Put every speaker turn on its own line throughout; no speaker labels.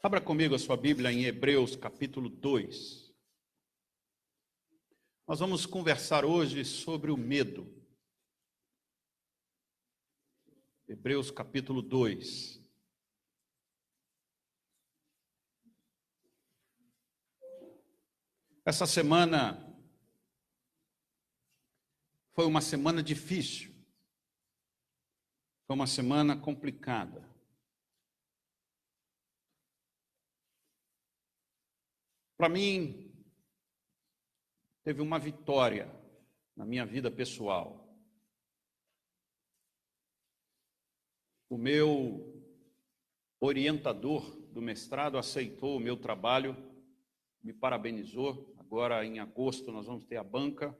Abra comigo a sua Bíblia em Hebreus capítulo 2. Nós vamos conversar hoje sobre o medo. Hebreus capítulo 2. Essa semana foi uma semana difícil. Foi uma semana complicada. Para mim, teve uma vitória na minha vida pessoal. O meu orientador do mestrado aceitou o meu trabalho, me parabenizou. Agora, em agosto, nós vamos ter a banca,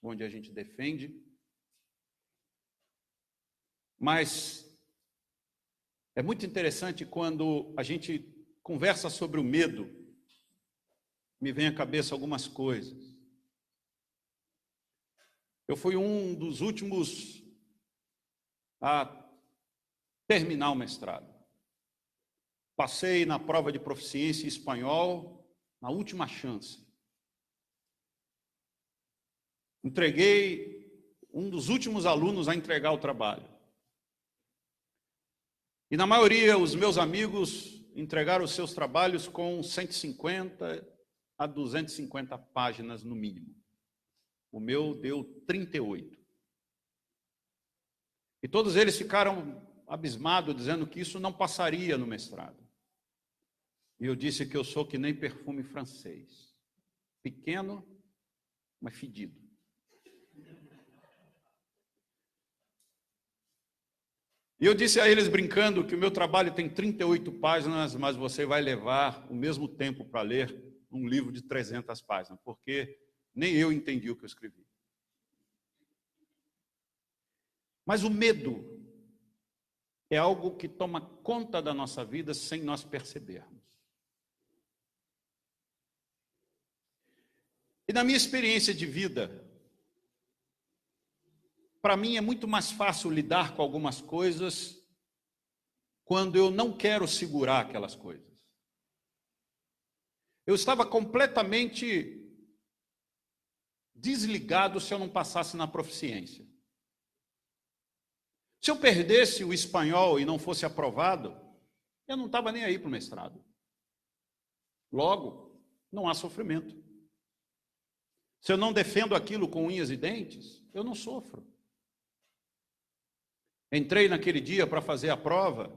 onde a gente defende. Mas é muito interessante quando a gente conversa sobre o medo, me vem à cabeça algumas coisas. Eu fui um dos últimos a terminar o mestrado. Passei na prova de proficiência em espanhol, na última chance. Entreguei um dos últimos alunos a entregar o trabalho. E na maioria, os meus amigos entregaram os seus trabalhos com 150 a 250 páginas no mínimo. O meu deu 38. E todos eles ficaram abismados, dizendo que isso não passaria no mestrado. E eu disse que eu sou que nem perfume francês. Pequeno, mas fedido. E eu disse a eles brincando que o meu trabalho tem 38 páginas, mas você vai levar o mesmo tempo para ler um livro de 300 páginas, porque nem eu entendi o que eu escrevi. Mas o medo é algo que toma conta da nossa vida sem nós percebermos. E na minha experiência de vida, para mim é muito mais fácil lidar com algumas coisas quando eu não quero segurar aquelas coisas. Eu estava completamente desligado se eu não passasse na proficiência. Se eu perdesse o espanhol e não fosse aprovado, eu não estava nem aí para o mestrado. Logo, não há sofrimento. Se eu não defendo aquilo com unhas e dentes, eu não sofro. Entrei naquele dia para fazer a prova,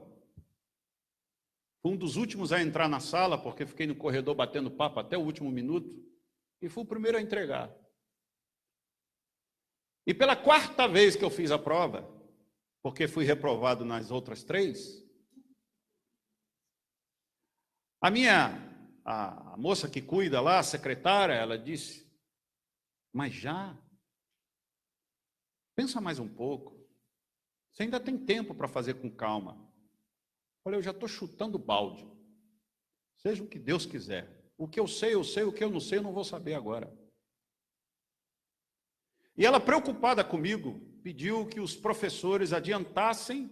fui um dos últimos a entrar na sala, porque fiquei no corredor batendo papo até o último minuto, e fui o primeiro a entregar. E pela quarta vez que eu fiz a prova, porque fui reprovado nas outras 3, a moça que cuida lá, a secretária, ela disse, mas já? Pensa mais um pouco. Você ainda tem tempo para fazer com calma. Olha, eu já estou chutando balde. Seja o que Deus quiser. O que eu sei, eu sei. O que eu não sei, eu não vou saber agora. E ela, preocupada comigo, pediu que os professores adiantassem,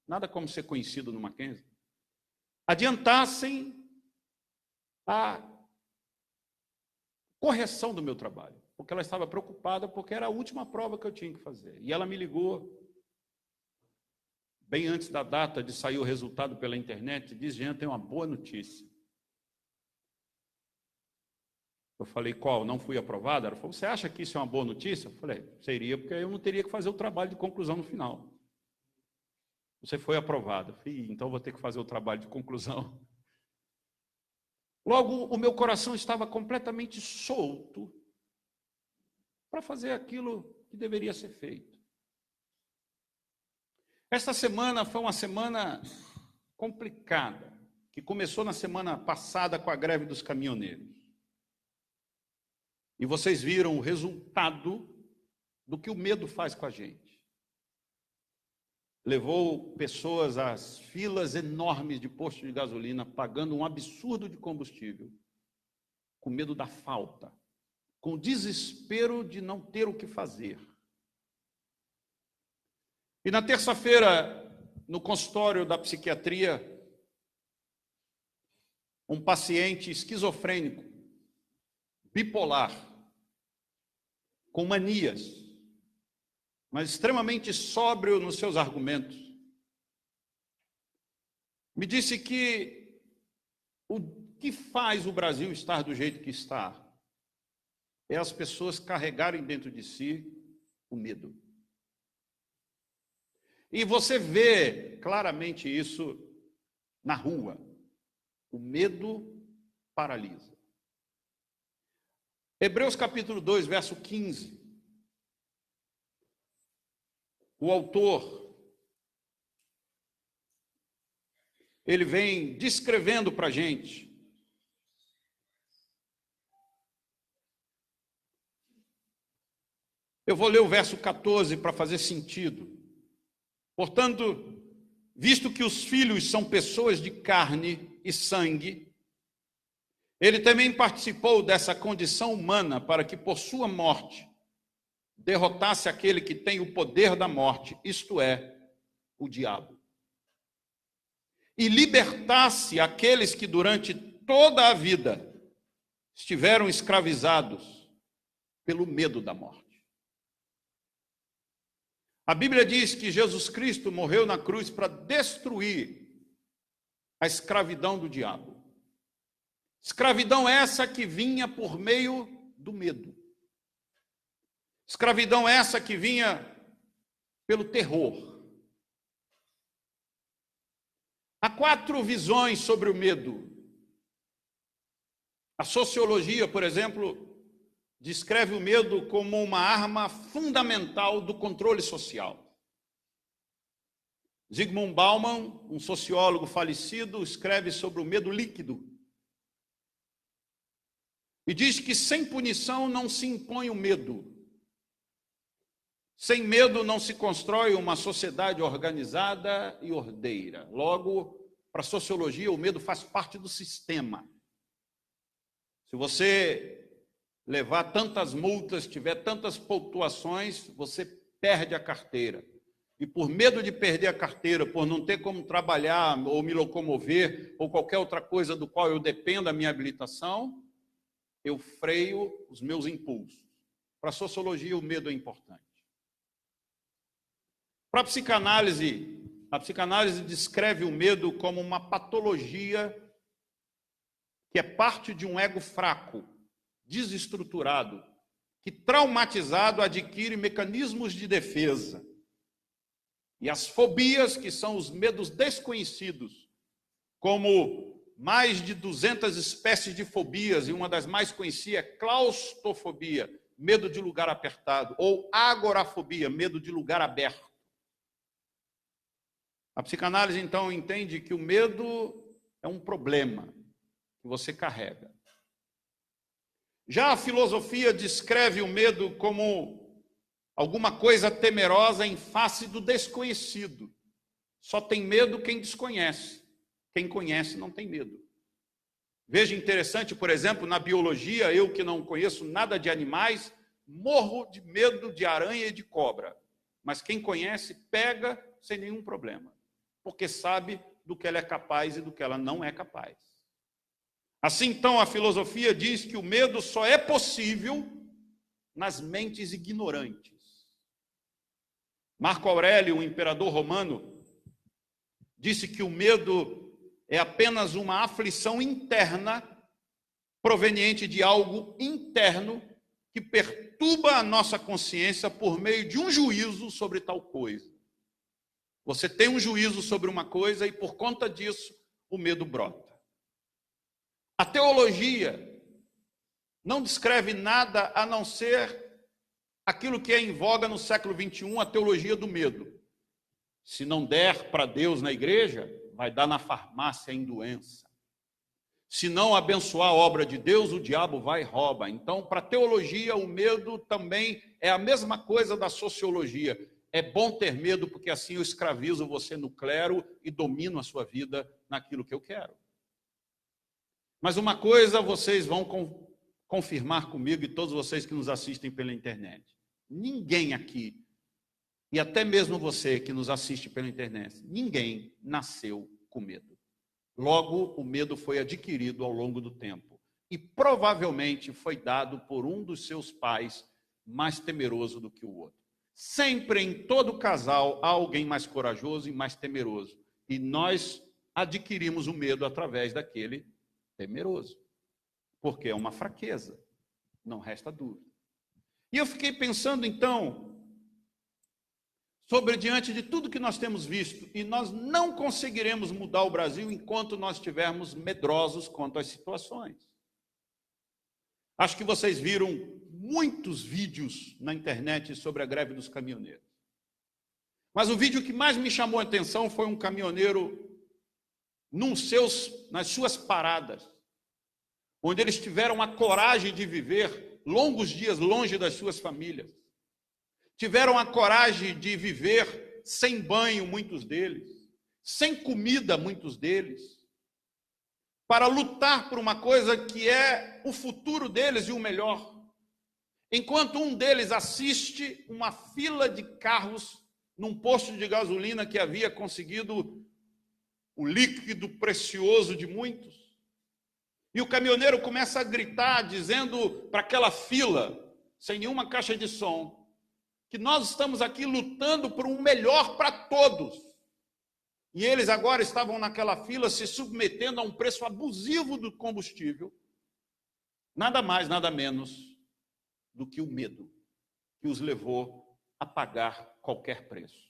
nada como ser conhecido no Mackenzie, adiantassem a correção do meu trabalho. Porque ela estava preocupada, porque era a última prova que eu tinha que fazer. E ela me ligou bem antes da data de sair o resultado pela internet, diz, Jean, tem uma boa notícia. Eu falei, qual? Não fui aprovado? Ela falou, você acha que isso é uma boa notícia? Eu falei, seria, porque eu não teria que fazer o trabalho de conclusão no final. Você foi aprovado. Eu falei, então vou ter que fazer o trabalho de conclusão. Logo, o meu coração estava completamente solto para fazer aquilo que deveria ser feito. Esta semana foi uma semana complicada, que começou na semana passada com a greve dos caminhoneiros. E vocês viram o resultado do que o medo faz com a gente. Levou pessoas às filas enormes de postos de gasolina, pagando um absurdo de combustível, com medo da falta, com desespero de não ter o que fazer. E na terça-feira, no consultório da psiquiatria, um paciente esquizofrênico, bipolar, com manias, mas extremamente sóbrio nos seus argumentos. Me disse que o que faz o Brasil estar do jeito que está é as pessoas carregarem dentro de si o medo. E você vê claramente isso na rua. O medo paralisa. Hebreus capítulo 2, verso 15. O autor, ele vem descrevendo para a gente eu vou ler o verso 14 para fazer sentido. Portanto, visto que os filhos são pessoas de carne e sangue, ele também participou dessa condição humana para que por sua morte derrotasse aquele que tem o poder da morte, isto é, o diabo. E libertasse aqueles que durante toda a vida estiveram escravizados pelo medo da morte. A Bíblia diz que Jesus Cristo morreu na cruz para destruir a escravidão do diabo. Escravidão essa que vinha por meio do medo. Escravidão essa que vinha pelo terror. Há 4 visões sobre o medo. A sociologia, por exemplo, descreve o medo como uma arma fundamental do controle social. Zygmunt Bauman, um sociólogo falecido, escreve sobre o medo líquido. E diz que sem punição não se impõe o medo. Sem medo não se constrói uma sociedade organizada e ordeira. Logo, para a sociologia, o medo faz parte do sistema. Se você levar tantas multas, tiver tantas pontuações, você perde a carteira. E por medo de perder a carteira, por não ter como trabalhar ou me locomover, ou qualquer outra coisa do qual eu dependo da minha habilitação, eu freio os meus impulsos. Para a sociologia, o medo é importante. Para a psicanálise descreve o medo como uma patologia que é parte de um ego fraco, desestruturado, que traumatizado adquire mecanismos de defesa. E as fobias, que são os medos desconhecidos, como mais de 200 espécies de fobias, e uma das mais conhecidas é claustrofobia, medo de lugar apertado, ou agorafobia, medo de lugar aberto. A psicanálise, então, entende que o medo é um problema que você carrega. Já a filosofia descreve o medo como alguma coisa temerosa em face do desconhecido. Só tem medo quem desconhece. Quem conhece não tem medo. Veja interessante, por exemplo, na biologia, eu que não conheço nada de animais, morro de medo de aranha e de cobra. Mas quem conhece, pega sem nenhum problema. Porque sabe do que ela é capaz e do que ela não é capaz. Assim, então, a filosofia diz que o medo só é possível nas mentes ignorantes. Marco Aurélio, o imperador romano, disse que o medo é apenas uma aflição interna proveniente de algo interno que perturba a nossa consciência por meio de um juízo sobre tal coisa. Você tem um juízo sobre uma coisa e, por conta disso, o medo brota. A teologia não descreve nada a não ser aquilo que é em voga no século XXI, a teologia do medo. Se não der para Deus na igreja, vai dar na farmácia em doença. Se não abençoar a obra de Deus, o diabo vai e rouba. Então, para a teologia, o medo também é a mesma coisa da sociologia. É bom ter medo, porque assim eu escravizo você no clero e domino a sua vida naquilo que eu quero. Mas uma coisa vocês vão confirmar comigo e todos vocês que nos assistem pela internet. Ninguém aqui, e até mesmo você que nos assiste pela internet, ninguém nasceu com medo. Logo, o medo foi adquirido ao longo do tempo e provavelmente foi dado por um dos seus pais mais temeroso do que o outro. Sempre em todo casal há alguém mais corajoso e mais temeroso. E nós adquirimos o medo através daquele temeroso. Porque é uma fraqueza, não resta dúvida. E eu fiquei pensando então, sobre diante de tudo que nós temos visto, e nós não conseguiremos mudar o Brasil enquanto nós estivermos medrosos quanto às situações. Acho que vocês viram muitos vídeos na internet sobre a greve dos caminhoneiros. Mas o vídeo que mais me chamou a atenção foi um caminhoneiro nas suas paradas, onde eles tiveram a coragem de viver longos dias longe das suas famílias. Tiveram a coragem de viver sem banho, muitos deles, sem comida, muitos deles, para lutar por uma coisa que é o futuro deles e o melhor. Enquanto um deles assiste uma fila de carros num posto de gasolina que havia conseguido o líquido precioso de muitos. E o caminhoneiro começa a gritar, dizendo para aquela fila, sem nenhuma caixa de som, que nós estamos aqui lutando por um melhor para todos. E eles agora estavam naquela fila se submetendo a um preço abusivo do combustível, nada mais, nada menos do que o medo que os levou a pagar qualquer preço.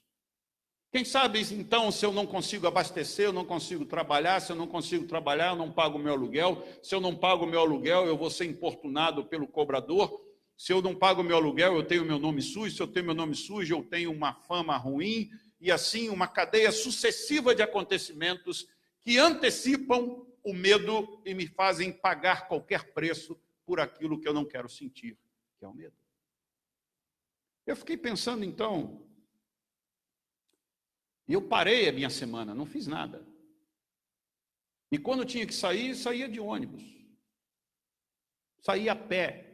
Quem sabe, então, se eu não consigo abastecer, eu não consigo trabalhar, se eu não consigo trabalhar, eu não pago o meu aluguel, se eu não pago o meu aluguel, eu vou ser importunado pelo cobrador, se eu não pago o meu aluguel, eu tenho meu nome sujo, se eu tenho meu nome sujo, eu tenho uma fama ruim, e assim uma cadeia sucessiva de acontecimentos que antecipam o medo e me fazem pagar qualquer preço por aquilo que eu não quero sentir, que é o medo. Eu fiquei pensando, então, e eu parei a minha semana, não fiz nada. E quando tinha que sair, saía de ônibus. Saía a pé.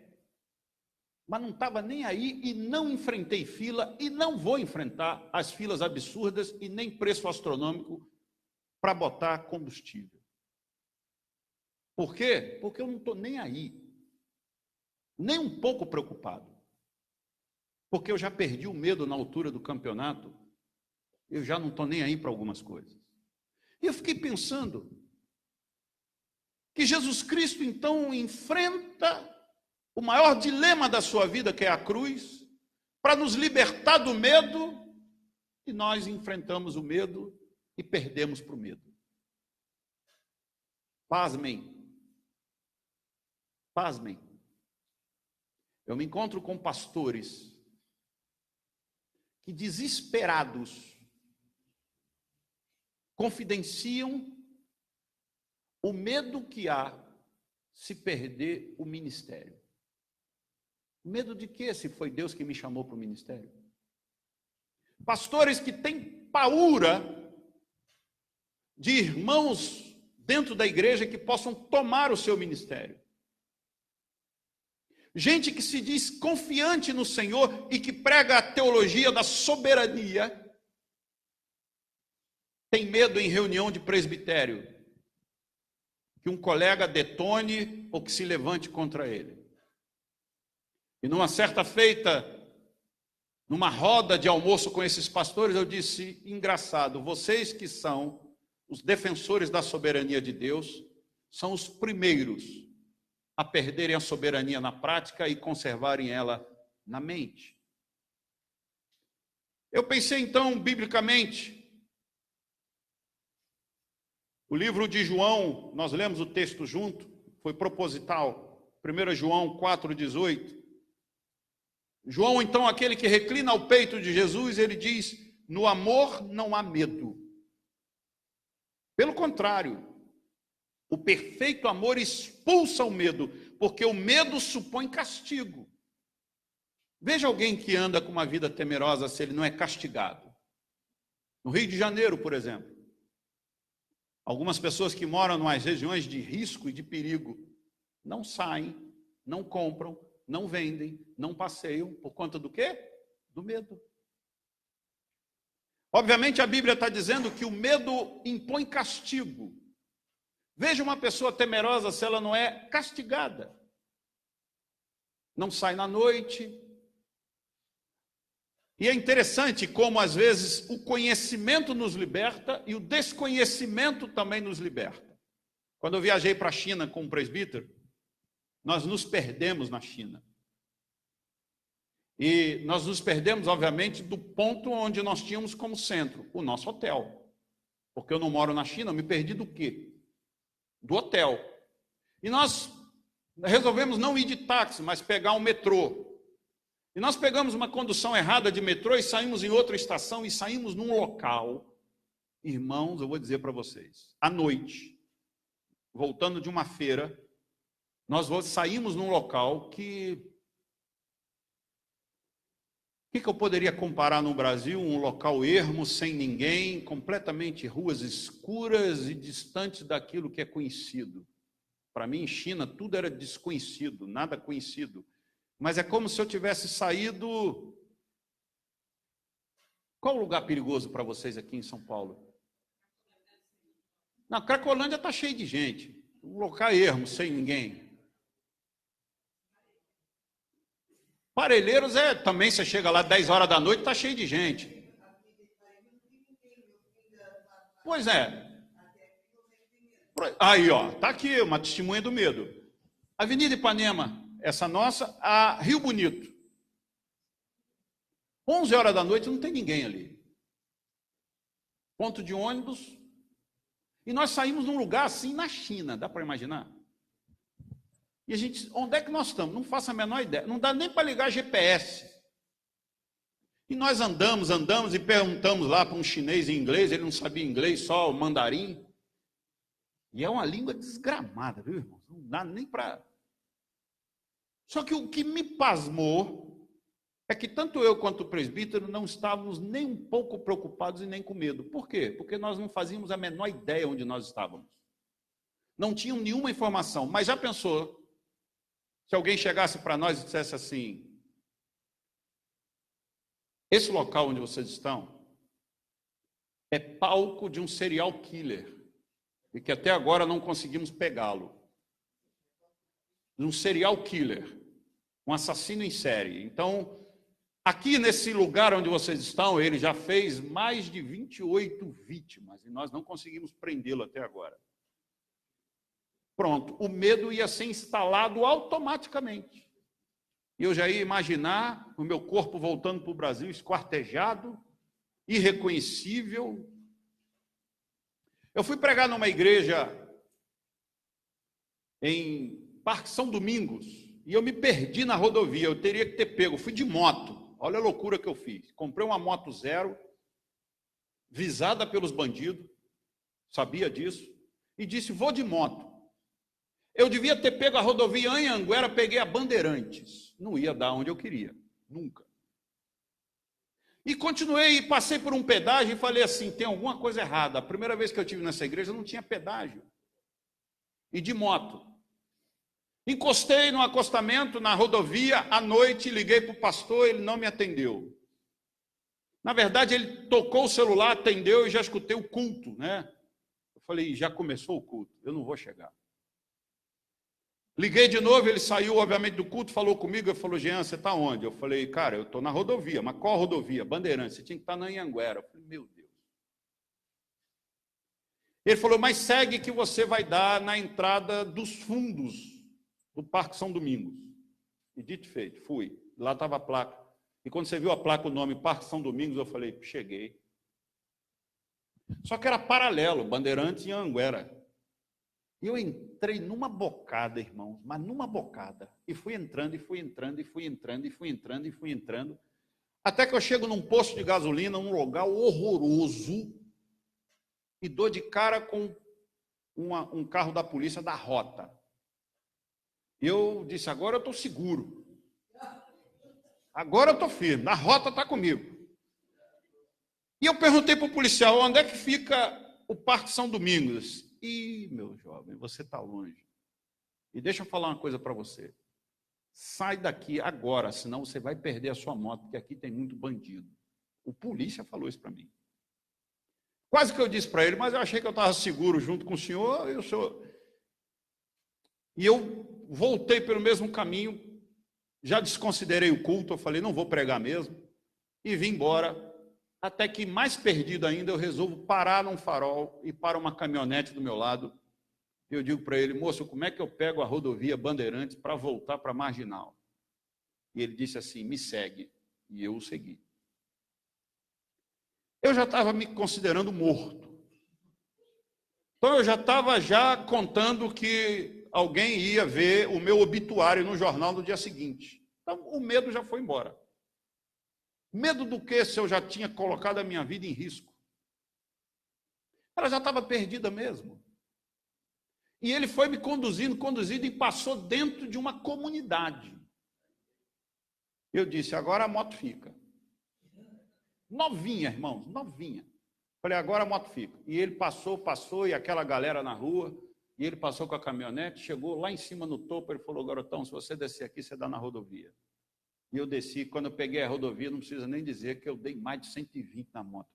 Mas não estava nem aí e não enfrentei fila e não vou enfrentar as filas absurdas e nem preço astronômico para botar combustível. Por quê? Porque eu não estou nem aí. Nem um pouco preocupado. Porque eu já perdi o medo na altura do campeonato. Eu já não estou nem aí para algumas coisas. E eu fiquei pensando que Jesus Cristo, então, enfrenta o maior dilema da sua vida, que é a cruz, para nos libertar do medo, e nós enfrentamos o medo e perdemos para o medo. Pasmem. Pasmem. Eu me encontro com pastores que, desesperados, confidenciam o medo que há se perder o ministério. Medo de quê, se foi Deus que me chamou para o ministério? Pastores que têm paura de irmãos dentro da igreja que possam tomar o seu ministério. Gente que se diz confiante no Senhor e que prega a teologia da soberania, tem medo em reunião de presbitério que um colega detone ou que se levante contra ele. E numa certa feita, numa roda de almoço com esses pastores, eu disse, engraçado, vocês que são os defensores da soberania de Deus, são os primeiros a perderem a soberania na prática e conservarem ela na mente. Eu pensei então, biblicamente, o livro de João, nós lemos o texto junto, foi proposital, 1 João 4,18. João, então, aquele que reclina ao peito de Jesus, ele diz, no amor não há medo. Pelo contrário, o perfeito amor expulsa o medo, porque o medo supõe castigo. Veja alguém que anda com uma vida temerosa se ele não é castigado. No Rio de Janeiro, por exemplo, algumas pessoas que moram nas regiões de risco e de perigo não saem, não compram, não vendem, não passeiam, por conta do quê? Do medo. Obviamente a Bíblia está dizendo que o medo impõe castigo. Veja uma pessoa temerosa se ela não é castigada. Não sai na noite. E é interessante como, às vezes, o conhecimento nos liberta e o desconhecimento também nos liberta. Quando eu viajei para a China com um presbítero, nós nos perdemos na China. E nós nos perdemos, obviamente, do ponto onde nós tínhamos como centro, o nosso hotel. Porque eu não moro na China, eu me perdi do quê? Do hotel. E nós resolvemos não ir de táxi, mas pegar um metrô. E nós pegamos uma condução errada de metrô e saímos em outra estação e saímos num local. Irmãos, eu vou dizer para vocês, à noite, voltando de uma feira, nós saímos num local que... O que eu poderia comparar no Brasil? Um local ermo, sem ninguém, completamente ruas escuras e distantes daquilo que é conhecido. Para mim, em China, tudo era desconhecido, nada conhecido. Mas é como se eu tivesse saído... Qual o lugar perigoso para vocês aqui em São Paulo? Na Cracolândia está cheio de gente. Um local ermo, sem ninguém. Parelheiros também, você chega lá 10 horas da noite, está cheio de gente. Pois é. Aí, ó, está aqui uma testemunha do medo. Avenida Ipanema, essa nossa, a Rio Bonito. 11 horas da noite não tem ninguém ali. Ponto de ônibus. E nós saímos num lugar assim na China, dá para imaginar? E a gente, onde é que nós estamos? Não faço a menor ideia. Não dá nem para ligar GPS. E nós andamos e perguntamos lá para um chinês em inglês, ele não sabia inglês, só o mandarim. E é uma língua desgramada, viu, irmão? Não dá nem para... Só que o que me pasmou é que tanto eu quanto o presbítero não estávamos nem um pouco preocupados e nem com medo. Por quê? Porque nós não fazíamos a menor ideia onde nós estávamos. Não tínhamos nenhuma informação. Mas já pensou... Se alguém chegasse para nós e dissesse assim, esse local onde vocês estão é palco de um serial killer, e que até agora não conseguimos pegá-lo. Um serial killer, um assassino em série. Então, aqui nesse lugar onde vocês estão, ele já fez mais de 28 vítimas, e nós não conseguimos prendê-lo até agora. Pronto, o medo ia ser instalado automaticamente. E eu já ia imaginar o meu corpo voltando para o Brasil, esquartejado, irreconhecível. Eu fui pregar numa igreja em Parque São Domingos, e eu me perdi na rodovia, eu teria que ter pego, fui de moto, olha a loucura que eu fiz. Comprei uma moto zero, visada pelos bandidos, sabia disso, e disse, vou de moto. Eu devia ter pego a rodovia Anhanguera, peguei a Bandeirantes. Não ia dar onde eu queria, nunca. E continuei, passei por um pedágio e falei assim, tem alguma coisa errada. A primeira vez que eu estive nessa igreja não tinha pedágio. E de moto. Encostei no acostamento, na rodovia, à noite, liguei para o pastor, ele não me atendeu. Na verdade, ele tocou o celular, atendeu e já escutei o culto, né? Eu falei, já começou o culto, eu não vou chegar. Liguei de novo, ele saiu, obviamente, do culto, falou comigo, ele falou, Jean, você está onde? Eu falei, cara, eu estou na rodovia, mas qual rodovia? Bandeirantes, você tinha que estar na Anhanguera. Eu falei, meu Deus. Ele falou, mas segue que você vai dar na entrada dos fundos do Parque São Domingos. E dito e feito, fui. Lá estava a placa. E quando você viu a placa, o nome Parque São Domingos, eu falei, cheguei. Só que era paralelo, Bandeirantes e Anhanguera. E eu entrei numa bocada, irmãos, mas numa bocada. E fui entrando, e fui entrando, e fui entrando, e fui entrando, e fui entrando. Até que eu chego num posto de gasolina, num lugar horroroso, e dou de cara com um carro da polícia da rota. Eu disse, agora eu estou seguro. Agora eu estou firme, na rota está comigo. E eu perguntei para o policial, onde é que fica o Parque São Domingos? Ih, meu jovem, você está longe. E deixa eu falar uma coisa para você. Sai daqui agora, senão você vai perder a sua moto, porque aqui tem muito bandido. O polícia falou isso para mim. Quase que eu disse para ele, mas eu achei que eu estava seguro junto com o senhor, e o senhor... E eu voltei pelo mesmo caminho, já desconsiderei o culto, eu falei, não vou pregar mesmo, e vim embora, até que, mais perdido ainda, eu resolvo parar num farol e para uma caminhonete do meu lado. Eu digo para ele, moço, como é que eu pego a rodovia Bandeirantes para voltar para a Marginal? E ele disse assim, me segue. E eu o segui. Eu já estava me considerando morto. Então eu já estava contando que alguém ia ver o meu obituário no jornal no dia seguinte. Então o medo já foi embora. Medo do quê, se eu já tinha colocado a minha vida em risco? Ela já estava perdida mesmo. E ele foi me conduzindo, e passou dentro de uma comunidade. Eu disse, agora a moto fica. Novinha, irmãos, novinha. Falei, agora a moto fica. E ele passou, e aquela galera na rua, e ele passou com a caminhonete, chegou lá em cima no topo, ele falou, garotão, se você descer aqui, você dá na rodovia. E eu desci, quando eu peguei a rodovia, não precisa nem dizer que eu dei mais de 120 na moto.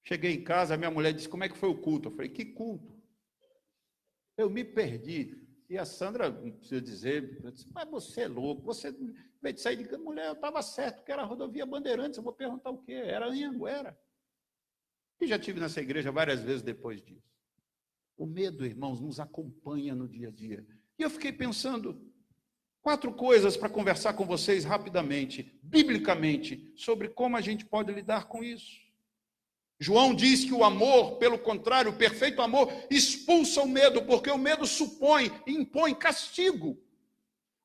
Cheguei em casa, a minha mulher disse, como é que foi o culto? Eu falei, que culto? Eu me perdi. E a Sandra, não precisa dizer, eu disse, mas você é louco, você, em vez de sair de casa, mulher, eu estava certo, que era a rodovia Bandeirantes, eu vou perguntar o quê? Era Anhanguera. E já estive nessa igreja várias vezes depois disso. O medo, irmãos, nos acompanha no dia a dia. E eu fiquei pensando, 4 coisas para conversar com vocês rapidamente, biblicamente, sobre como a gente pode lidar com isso. João diz que o amor, pelo contrário, o perfeito amor, expulsa o medo, porque o medo supõe e impõe castigo.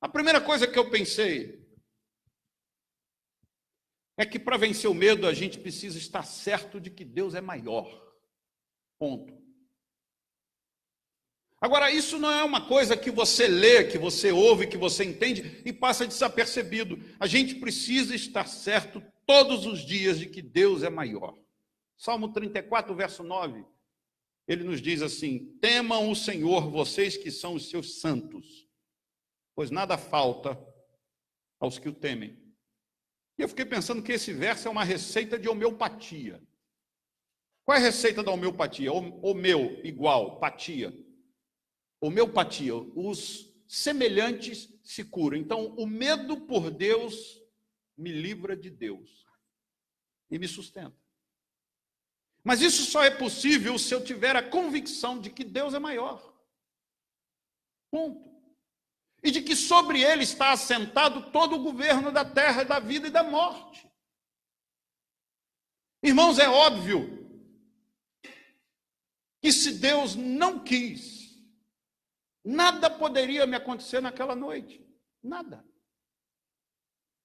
A primeira coisa que eu pensei é que para vencer o medo a gente precisa estar certo de que Deus é maior. Ponto. Agora, isso não é uma coisa que você lê, que você ouve, que você entende e passa desapercebido. A gente precisa estar certo todos os dias de que Deus é maior. Salmo 34, verso 9, ele nos diz assim, temam o Senhor, vocês que são os seus santos, pois nada falta aos que o temem. E eu fiquei pensando que esse verso é uma receita de homeopatia. Qual é a receita da homeopatia? Homeu, igual, patia. Homeopatia, os semelhantes se curam. Então, o medo por Deus me livra de Deus e me sustenta. Mas isso só é possível se eu tiver a convicção de que Deus é maior. Ponto. E de que sobre ele está assentado todo o governo da terra, da vida e da morte. Irmãos, é óbvio que se Deus não quis, nada poderia me acontecer naquela noite. Nada.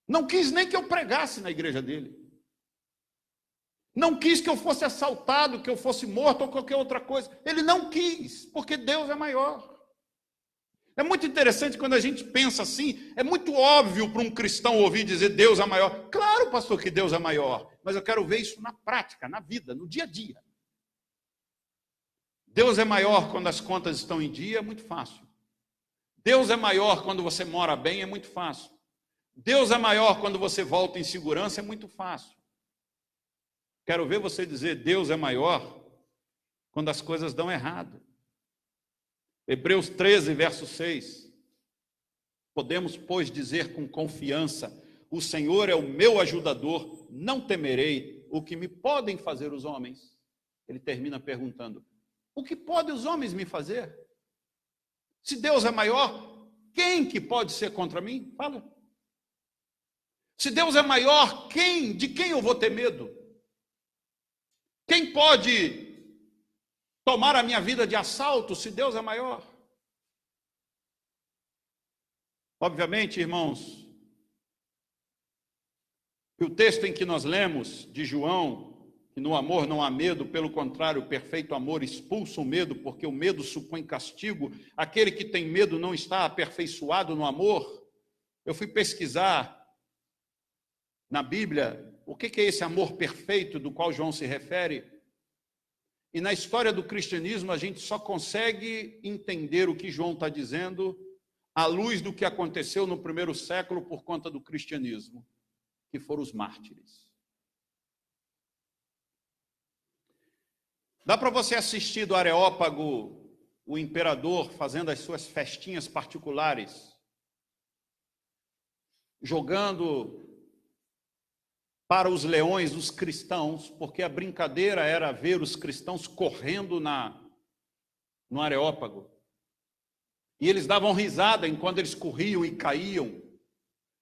Não quis nem que eu pregasse na igreja dele. Não quis que eu fosse assaltado, que eu fosse morto ou qualquer outra coisa. Ele não quis, porque Deus é maior. É muito interessante quando a gente pensa assim, é muito óbvio para um cristão ouvir dizer Deus é maior. Claro, pastor, que Deus é maior, mas eu quero ver isso na prática, na vida, no dia a dia. Deus é maior quando as contas estão em dia, é muito fácil. Deus é maior quando você mora bem, é muito fácil. Deus é maior quando você volta em segurança, é muito fácil. Quero ver você dizer Deus é maior quando as coisas dão errado. Hebreus 13, verso 6. Podemos, pois, dizer com confiança, o Senhor é o meu ajudador, não temerei o que me podem fazer os homens. Ele termina perguntando, o que podem os homens me fazer? Se Deus é maior, quem que pode ser contra mim? Fala. Se Deus é maior, de quem eu vou ter medo? Quem pode tomar a minha vida de assalto se Deus é maior? Obviamente, irmãos, que o texto em que nós lemos de João, que no amor não há medo, pelo contrário, o perfeito amor expulsa o medo, porque o medo supõe castigo. Aquele que tem medo não está aperfeiçoado no amor. Eu fui pesquisar na Bíblia o que é esse amor perfeito do qual João se refere. E na história do cristianismo a gente só consegue entender o que João está dizendo à luz do que aconteceu no primeiro século por conta do cristianismo, que foram os mártires. Dá para você assistir do Areópago o imperador fazendo as suas festinhas particulares, jogando para os leões os cristãos, porque a brincadeira era ver os cristãos correndo no Areópago. E eles davam risada enquanto eles corriam e caíam.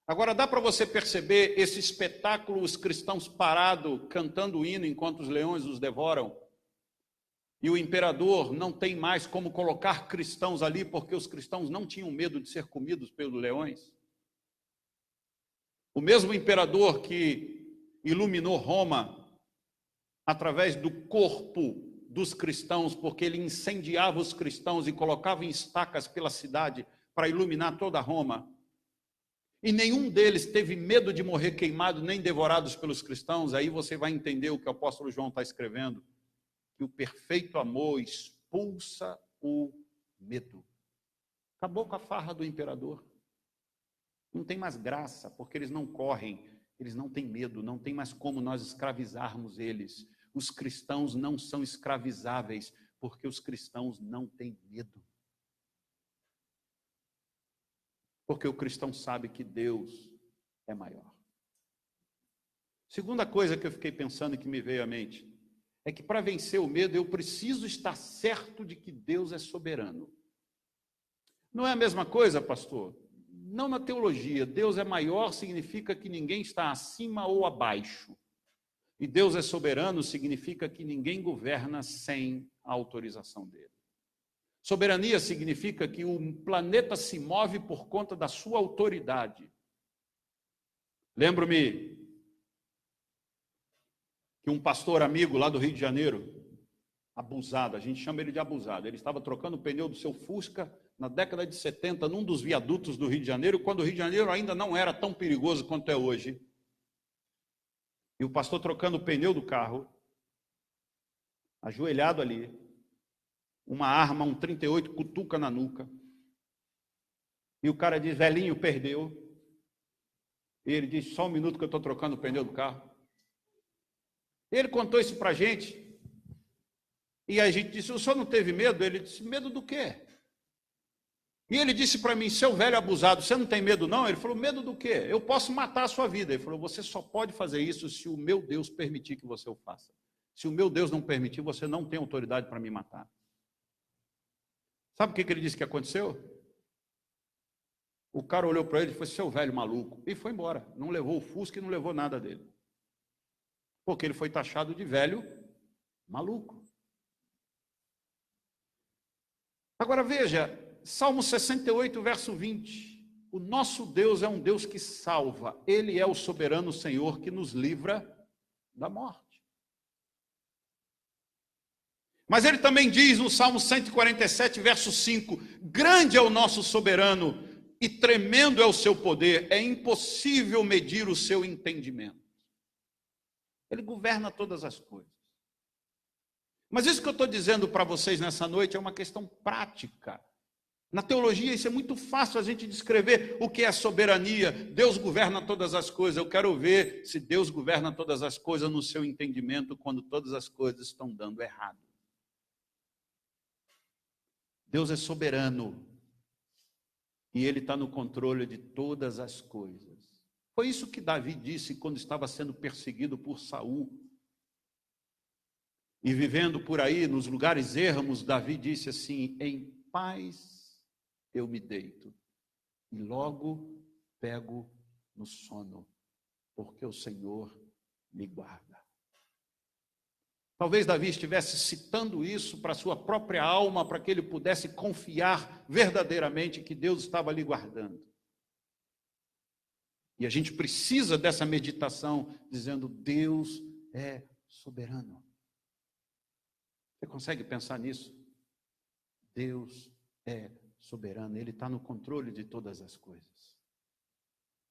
Agora dá para você perceber esse espetáculo, os cristãos parados, cantando o hino enquanto os leões os devoram. E o imperador não tem mais como colocar cristãos ali, porque os cristãos não tinham medo de ser comidos pelos leões. O mesmo imperador que iluminou Roma através do corpo dos cristãos, porque ele incendiava os cristãos e colocava em estacas pela cidade para iluminar toda Roma. E nenhum deles teve medo de morrer queimado nem devorados pelos cristãos. Aí você vai entender o que o apóstolo João está escrevendo, que o perfeito amor expulsa o medo. Acabou com a farra do imperador. Não tem mais graça, porque eles não correm, eles não têm medo, não tem mais como nós escravizarmos eles. Os cristãos não são escravizáveis, porque os cristãos não têm medo. Porque o cristão sabe que Deus é maior. Segunda coisa que eu fiquei pensando e que me veio à mente, é que para vencer o medo eu preciso estar certo de que Deus é soberano. Não é a mesma coisa, pastor? Não na teologia. Deus é maior significa que ninguém está acima ou abaixo. E Deus é soberano significa que ninguém governa sem a autorização dele. Soberania significa que o planeta se move por conta da sua autoridade. Lembro-me que um pastor amigo lá do Rio de Janeiro, abusado, a gente chama ele de abusado, ele estava trocando o pneu do seu Fusca na década de 70, num dos viadutos do Rio de Janeiro, quando o Rio de Janeiro ainda não era tão perigoso quanto é hoje. E o pastor trocando o pneu do carro, ajoelhado ali, uma arma, um 38, cutuca na nuca. E o cara diz, velhinho, perdeu. E ele diz, só um minuto que eu estou trocando o pneu do carro. Ele contou isso para a gente. E a gente disse, o senhor não teve medo? Ele disse, medo do quê? E ele disse para mim, seu velho abusado, você não tem medo não? Ele falou, medo do quê? Eu posso matar a sua vida. Ele falou, você só pode fazer isso se o meu Deus permitir que você o faça. Se o meu Deus não permitir, você não tem autoridade para me matar. Sabe o que ele disse que aconteceu? O cara olhou para ele e falou, seu velho maluco, e foi embora. Não levou o Fusca e não levou nada dele. Porque ele foi taxado de velho maluco. Agora veja, Salmo 68, verso 20. O nosso Deus é um Deus que salva. Ele é o soberano Senhor que nos livra da morte. Mas ele também diz no Salmo 147, verso 5, grande é o nosso soberano e tremendo é o seu poder, é impossível medir o seu entendimento. Ele governa todas as coisas. Mas isso que eu estou dizendo para vocês nessa noite é uma questão prática. Na teologia isso é muito fácil a gente descrever o que é soberania. Deus governa todas as coisas. Eu quero ver se Deus governa todas as coisas no seu entendimento quando todas as coisas estão dando errado. Deus é soberano e Ele está no controle de todas as coisas. Foi isso que Davi disse quando estava sendo perseguido por Saul. E vivendo por aí, nos lugares ermos, Davi disse assim, em paz eu me deito e logo pego no sono, porque o Senhor me guarda. Talvez Davi estivesse citando isso para a sua própria alma, para que ele pudesse confiar verdadeiramente que Deus estava ali guardando. E a gente precisa dessa meditação, dizendo, Deus é soberano. Você consegue pensar nisso? Deus é soberano, Ele está no controle de todas as coisas.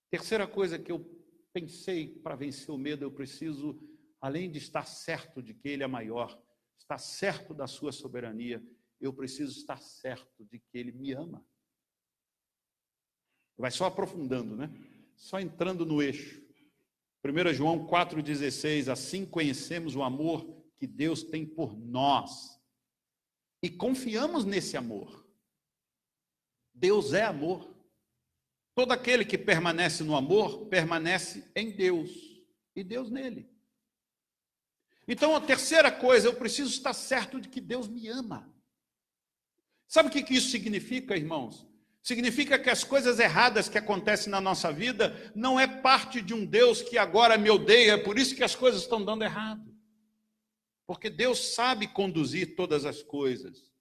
Terceira coisa que eu pensei para vencer o medo, eu preciso, além de estar certo de que Ele é maior, estar certo da sua soberania, eu preciso estar certo de que Ele me ama. Vai só aprofundando, né? Só entrando no eixo. 1 João 4,16, assim conhecemos o amor que Deus tem por nós e confiamos nesse amor. Deus é amor. Todo aquele que permanece no amor, permanece em Deus e Deus nele. Então, a terceira coisa, eu preciso estar certo de que Deus me ama. Sabe o que isso significa, irmãos? Significa que as coisas erradas que acontecem na nossa vida não é parte de um Deus que agora me odeia, é por isso que as coisas estão dando errado. Porque Deus sabe conduzir todas as coisas.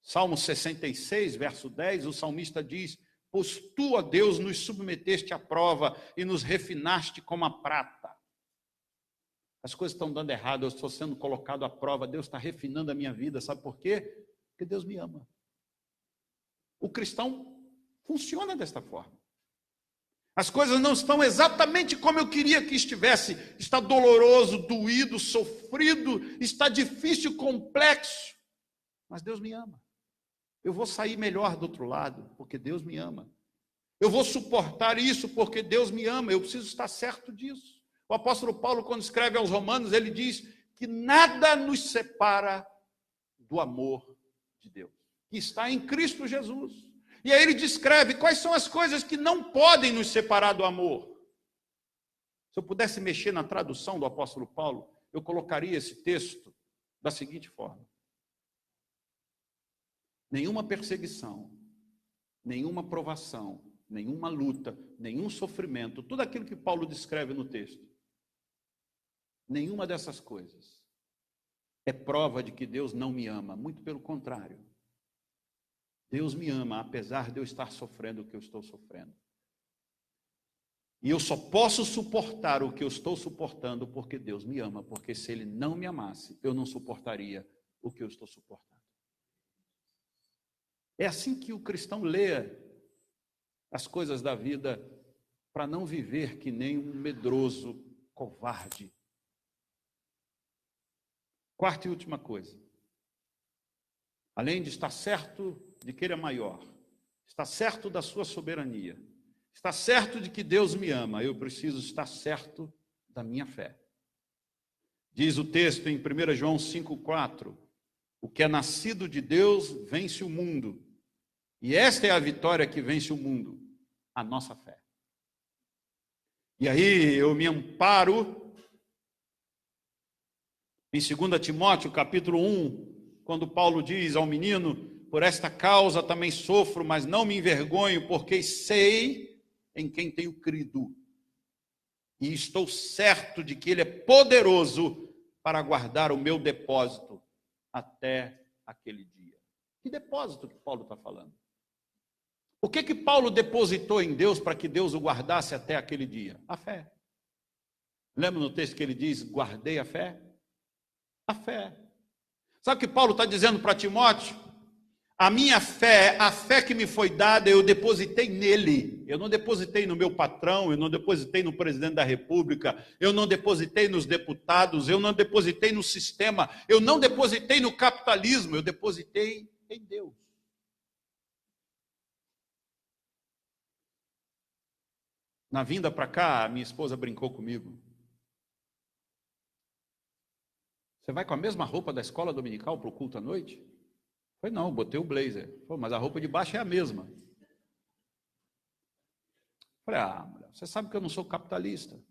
Salmo 66, verso 10, o salmista diz: pois tu, ó Deus, nos submeteste à prova e nos refinaste como a prata. As coisas estão dando errado, eu estou sendo colocado à prova, Deus está refinando a minha vida, sabe por quê? Porque Deus me ama. O cristão funciona desta forma. As coisas não estão exatamente como eu queria que estivesse. Está doloroso, doído, sofrido, está difícil, complexo. Mas Deus me ama. Eu vou sair melhor do outro lado, porque Deus me ama. Eu vou suportar isso, porque Deus me ama. Eu preciso estar certo disso. O apóstolo Paulo, quando escreve aos Romanos, ele diz que nada nos separa do amor de Deus, que está em Cristo Jesus. E aí ele descreve quais são as coisas que não podem nos separar do amor. Se eu pudesse mexer na tradução do apóstolo Paulo, eu colocaria esse texto da seguinte forma: nenhuma perseguição, nenhuma provação, nenhuma luta, nenhum sofrimento, tudo aquilo que Paulo descreve no texto, nenhuma dessas coisas é prova de que Deus não me ama. Muito pelo contrário. Deus me ama, apesar de eu estar sofrendo o que eu estou sofrendo. E eu só posso suportar o que eu estou suportando porque Deus me ama. Porque se Ele não me amasse, eu não suportaria o que eu estou suportando. É assim que o cristão lê as coisas da vida, para não viver que nem um medroso covarde. Quarta e última coisa. Além de estar certo de que Ele é maior, está certo da sua soberania, está certo de que Deus me ama, eu preciso estar certo da minha fé. Diz o texto em 1 João 5,4, o que é nascido de Deus vence o mundo, e esta é a vitória que vence o mundo, a nossa fé. E aí eu me amparo em 2 Timóteo, capítulo 1, quando Paulo diz ao menino: por esta causa também sofro, mas não me envergonho, porque sei em quem tenho crido. E estou certo de que Ele é poderoso para guardar o meu depósito até aquele dia. Que depósito que Paulo está falando? O que Paulo depositou em Deus para que Deus o guardasse até aquele dia? A fé. Lembra no texto que ele diz: guardei a fé? A fé. Sabe o que Paulo está dizendo para Timóteo? A minha fé, a fé que me foi dada, eu depositei nele. Eu não depositei no meu patrão, eu não depositei no presidente da República, eu não depositei nos deputados, eu não depositei no sistema, eu não depositei no capitalismo, eu depositei em Deus. Na vinda para cá, minha esposa brincou comigo. Você vai com a mesma roupa da escola dominical para o culto à noite? Falei, não, botei o blazer. Falei, mas a roupa de baixo é a mesma. Falei, mulher, você sabe que eu não sou capitalista.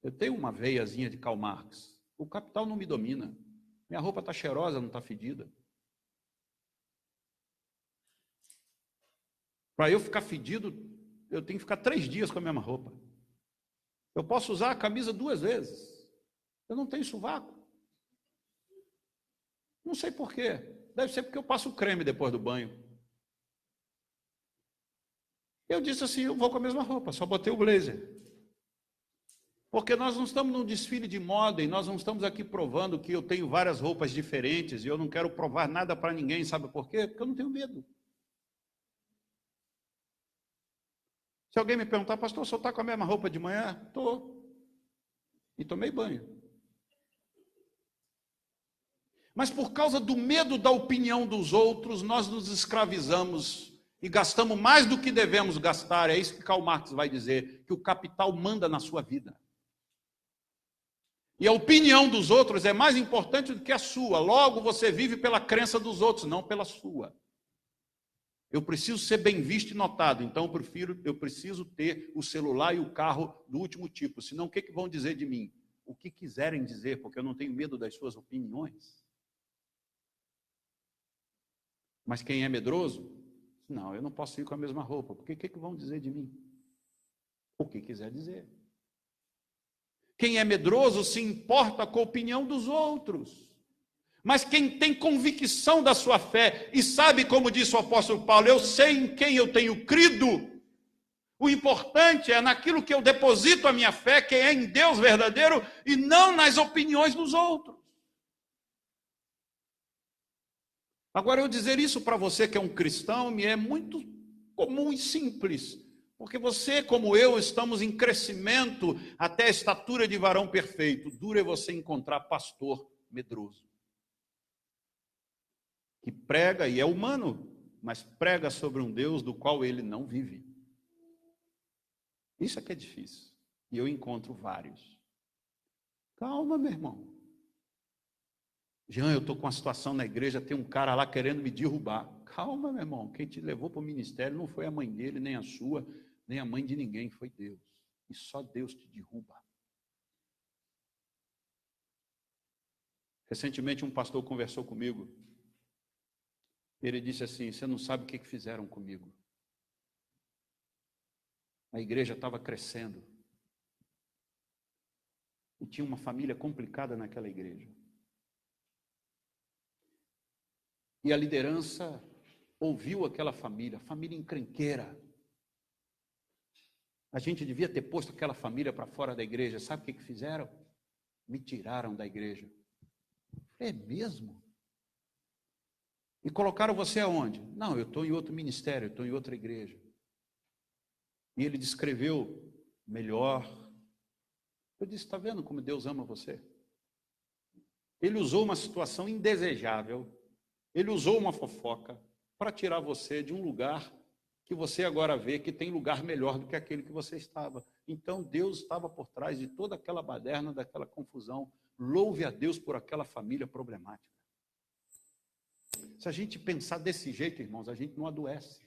Eu tenho uma veiazinha de Karl Marx. O capital não me domina. Minha roupa está cheirosa, não está fedida. Para eu ficar fedido, eu tenho que ficar 3 dias com a mesma roupa. Eu posso usar a camisa 2 vezes. Eu não tenho sovaco. Não sei por quê. Deve ser porque eu passo creme depois do banho. Eu disse assim, eu vou com a mesma roupa, só botei o blazer. Porque nós não estamos num desfile de moda e nós não estamos aqui provando que eu tenho várias roupas diferentes e eu não quero provar nada para ninguém, sabe por quê? Porque eu não tenho medo. Se alguém me perguntar, pastor, o senhor está com a mesma roupa de manhã? Estou. E tomei banho. Mas por causa do medo da opinião dos outros, nós nos escravizamos e gastamos mais do que devemos gastar. É isso que Karl Marx vai dizer, que o capital manda na sua vida. E a opinião dos outros é mais importante do que a sua. Logo, você vive pela crença dos outros, não pela sua. Eu preciso ser bem visto e notado, então eu preciso ter o celular e o carro do último tipo. Senão, o que vão dizer de mim? O que quiserem dizer, porque eu não tenho medo das suas opiniões. Mas quem é medroso? Não, eu não posso ir com a mesma roupa, porque o que vão dizer de mim? O que quiser dizer. Quem é medroso se importa com a opinião dos outros. Mas quem tem convicção da sua fé e sabe, como disse o apóstolo Paulo, eu sei em quem eu tenho crido. O importante é naquilo que eu deposito a minha fé, que é em Deus verdadeiro e não nas opiniões dos outros. Agora, eu dizer isso para você que é um cristão me é muito comum e simples. Porque você, como eu, estamos em crescimento até a estatura de varão perfeito. Duro é você encontrar pastor medroso. Que prega, e é humano, mas prega sobre um Deus do qual ele não vive. Isso é que é difícil. E eu encontro vários. Calma, meu irmão. Jean, eu estou com uma situação na igreja, tem um cara lá querendo me derrubar. Calma, meu irmão. Quem te levou para o ministério não foi a mãe dele, nem a sua, nem a mãe de ninguém, foi Deus. E só Deus te derruba. Recentemente um pastor conversou comigo. Ele disse assim, você não sabe o que fizeram comigo. A igreja estava crescendo. E tinha uma família complicada naquela igreja. E a liderança ouviu aquela família encrenqueira. A gente devia ter posto aquela família para fora da igreja. Sabe o que fizeram? Me tiraram da igreja. É mesmo? E colocaram você aonde? Não, eu estou em outro ministério, eu estou em outra igreja. E ele descreveu melhor. Eu disse, está vendo como Deus ama você? Ele usou uma situação indesejável, ele usou uma fofoca para tirar você de um lugar que você agora vê que tem lugar melhor do que aquele que você estava. Então Deus estava por trás de toda aquela baderna, daquela confusão. Louve a Deus por aquela família problemática. Se a gente pensar desse jeito, irmãos, a gente não adoece.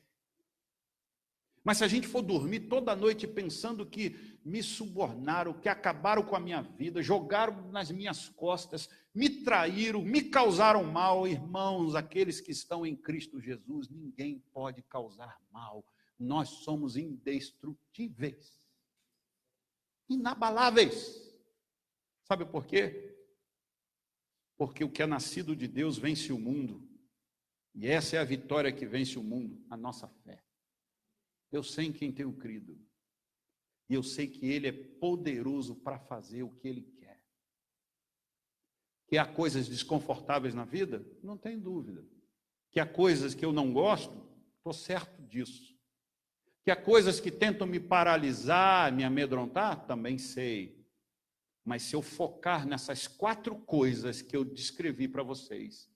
Mas se a gente for dormir toda noite pensando que me subornaram, que acabaram com a minha vida, jogaram nas minhas costas, me traíram, me causaram mal, irmãos, aqueles que estão em Cristo Jesus, ninguém pode causar mal. Nós somos indestrutíveis, inabaláveis. Sabe por quê? Porque o que é nascido de Deus vence o mundo. E essa é a vitória que vence o mundo, a nossa fé. Eu sei em quem tenho crido. E eu sei que Ele é poderoso para fazer o que Ele quer. Que há coisas desconfortáveis na vida? Não tem dúvida. Que há coisas que eu não gosto? Estou certo disso. Que há coisas que tentam me paralisar, me amedrontar? Também sei. Mas se eu focar nessas 4 coisas que eu descrevi para vocês,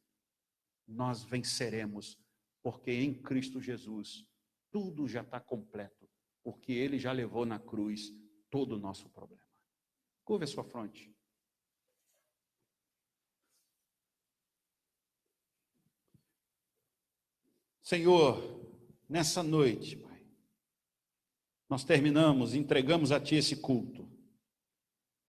nós venceremos, porque em Cristo Jesus tudo já está completo, porque Ele já levou na cruz todo o nosso problema. Curva a sua fronte. Senhor, nessa noite, Pai, nós terminamos, entregamos a Ti esse culto.